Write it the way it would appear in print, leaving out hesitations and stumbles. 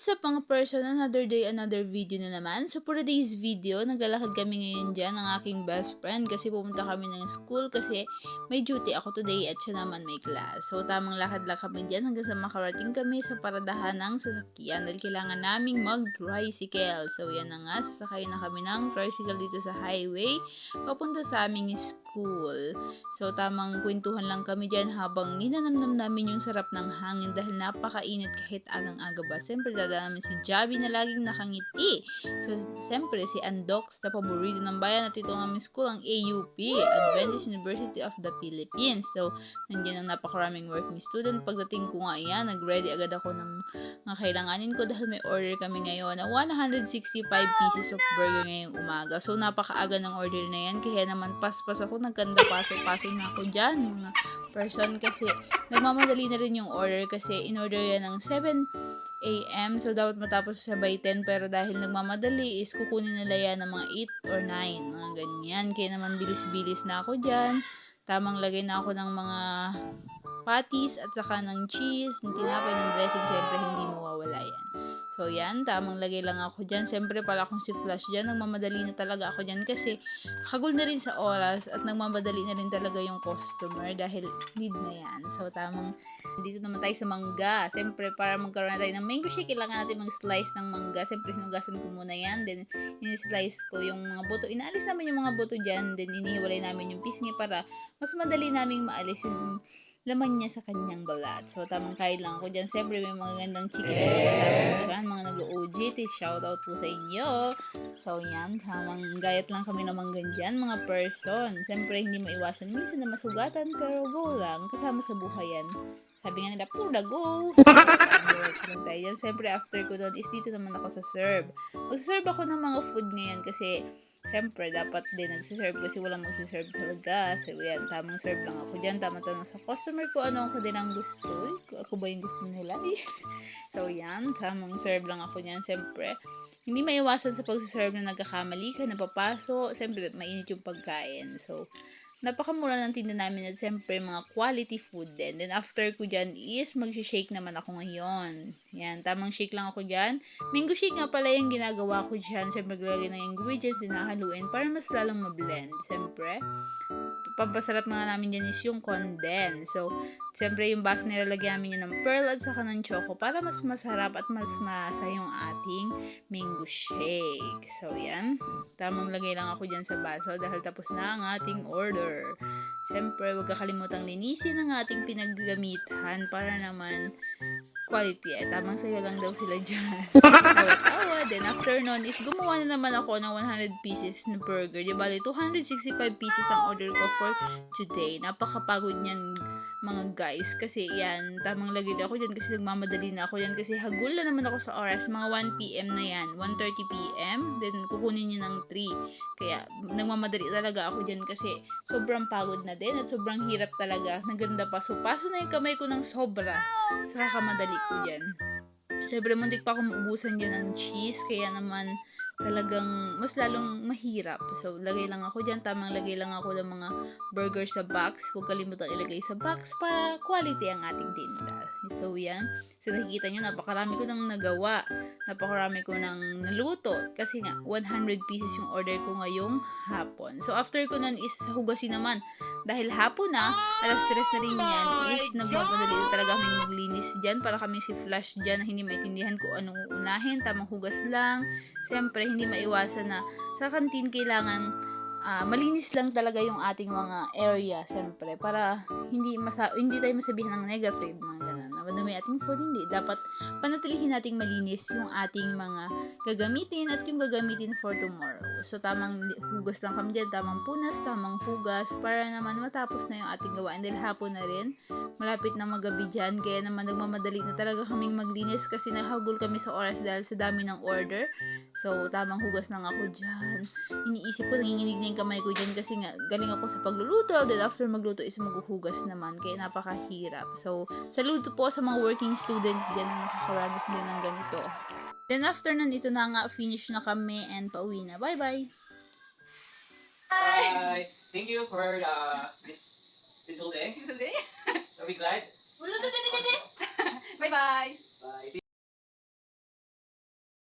What's up mga person? Another day, another video na naman. So for today's video, naglalakad kami ngayon dyan ng aking best friend kasi pumunta kami ng school kasi may duty ako today at siya naman may class. So tamang lakad lang kami dyan hanggang sa makarating kami sa paradahan ng sasakyan dahil kailangan naming mag-tricycle. So yan na nga, sasakay na kami ng tricycle dito sa highway papunta sa aming school. So tamang kwentuhan lang kami dyan habang ninanamnam namin yung sarap ng hangin dahil napakainit kahit agang-aga ba. Siyempre dala namin si Javi na laging nakangiti. So siyempre si Andox na paborito ng bayan at ito ang aming school ang AUP, Adventist University of the Philippines. So nandiyan ang napakaraming working student. Pagdating ko nga yan, nag-ready agad ako ng mga kailanganin ko dahil may order kami ngayon na 165 pieces of burger ngayong umaga. So napakaaga ng order na yan kaya naman paspas ako, nagkanda paso-paso na ako dyan mga person kasi nagmamadali na rin yung order kasi in order yan ng 7 a.m. So, dapat matapos sa by 10 pero dahil nagmamadali is kukunin nila yan ng mga 8 or 9. Mga ganyan. Kaya naman bilis-bilis na ako dyan. Tamang lagay na ako ng mga patties at saka ng cheese, ng tinapay, ng dressing. Siyempre, hindi mawawala yan. So, yan. Tamang lagay lang ako dyan. Siyempre, pala akong si Flash dyan. Nagmamadali na talaga ako dyan kasi kagul na rin sa oras at nagmamadali na rin talaga yung customer dahil need na yan. So, tamang dito naman tayo sa mangga. Siyempre, para magkaroon na tayo ng mango shake, kailangan natin mag-slice ng mangga. Siyempre, hinugasan ko muna yan. Then, in-slice ko yung mga buto. Inaalis namin yung mga buto dyan. Then, inihiwalay namin yung pisngi para mas madali naming maalis yung laman niya sa kanyang balat. So, tamang kain lang ako dyan. Siyempre, may mga gandang chicken na kasama dyan. Mga nag-OGT. Shoutout po sa inyo. So, yan. Tamang gayat lang kami ng manggan dyan, mga person. Siyempre, hindi maiwasan. Minsan na masugatan, pero go lang. Kasama sa buhay yan. Sabi nga nila, pura go! So, tayo yan. Siyempre, after ko doon is dito naman ako sa serve. Mag-serve ako ng mga food ngayon kasi siyempre, dapat din nagsiserve kasi walang magsiserve talaga. So, yan, tamang serve lang ako dyan. Tamang tanong sa customer ko, ano ako din ang gusto. Ako ba yung gusto nila? So, yan, tamang serve lang ako dyan. Siyempre, hindi maiwasan sa pagsiserve na nagkakamali ka, napapaso. Siyempre, mainit yung pagkain. So, napakamura ng tinda namin at siyempre mga quality food din. Then after ko dyan is mag-shake naman ako ngayon. Yan, tamang shake lang ako dyan. Mango shake nga pala yung ginagawa ko dyan. Siyempre gagawin ng ingredients din nahaluin para mas lalong mablend. Siyempre, pampasarap na nga namin dyan is yung condense. So, siyempre yung baso nilalagyan namin yun ng pearl at saka ng choco para mas masarap at mas masa yung ating mango shake. So, yan. Tamang lagay lang ako dyan sa baso dahil tapos na ang ating order. Siyempre, huwag kakalimutang linisin ang ating pinaggamitan para naman quality. Tamang sayo lang daw sila dyan. Tawa-tawa. Then after nun is gumawa na naman ako ng 100 pieces na burger. Di bali, 265 pieces ang order ko for today. Napakapagod niyan mga guys. Kasi yan, tamang lagay na ako dyan kasi nagmamadali na ako dyan. Kasi hagul na naman ako sa oras. Mga 1 p.m. na yan. 1:30 p.m. Then kukunin niya ng 3. Kaya nagmamadali talaga ako dyan kasi sobrang pagod na din at sobrang hirap talaga. Naganda pa. So paso na yung kamay ko ng sobra sa kakamadali ko dyan. Siyempre, muntik pa ako maubusan dyan ng cheese. Kaya naman, talagang mas lalong mahirap. So, lagay lang ako dyan. Tamang lagay lang ako ng mga burger sa box. Huwag kalimutan ilagay sa box para quality ang ating tinda. So, yan. So, nakikita nyo, napakarami ko nang nagawa. Napakarami ko nang naluto. Kasi nga, 100 pieces yung order ko ngayong hapon. So, after ko nun is hugasin naman. Dahil hapon na, alas 3 na rin yan, is nagmamadali na talaga kami maglinis dyan para kami si Flash dyan na hindi maintindihan kung anong uunahin. Tamang hugas lang. Siyempre, hindi maiwasan na sa kantin kailangan malinis lang talaga yung ating mga area, siyempre, para hindi tayo masabihan ng negative, mga ganun. Madumi ating food, hindi. Dapat panatilihin nating malinis yung ating mga gagamitin at yung gagamitin for tomorrow. So, tamang hugas lang kami dyan, tamang punas, tamang hugas, para naman matapos na yung ating gawain. Dahil hapon na rin, malapit na magabi dyan, kaya naman nagmamadali na talaga kaming maglinis kasi nahagul kami sa oras dahil sa dami ng order. So, tamang hugas lang ako dyan. Iniisip ko, nanginginig na yung kamay ko dyan kasi nga, galing ako sa pagluluto. Then after magluto is maghuhugas naman. Kaya napakahirap. So, saludo po sa mga working student dyan na nakakaranas din ng ganito. Then after nun, ito na nga, finish na kami and pauwi na. Bye-bye! Bye! Thank you for this whole day. Today? So we glad. Bye-bye! Bye. See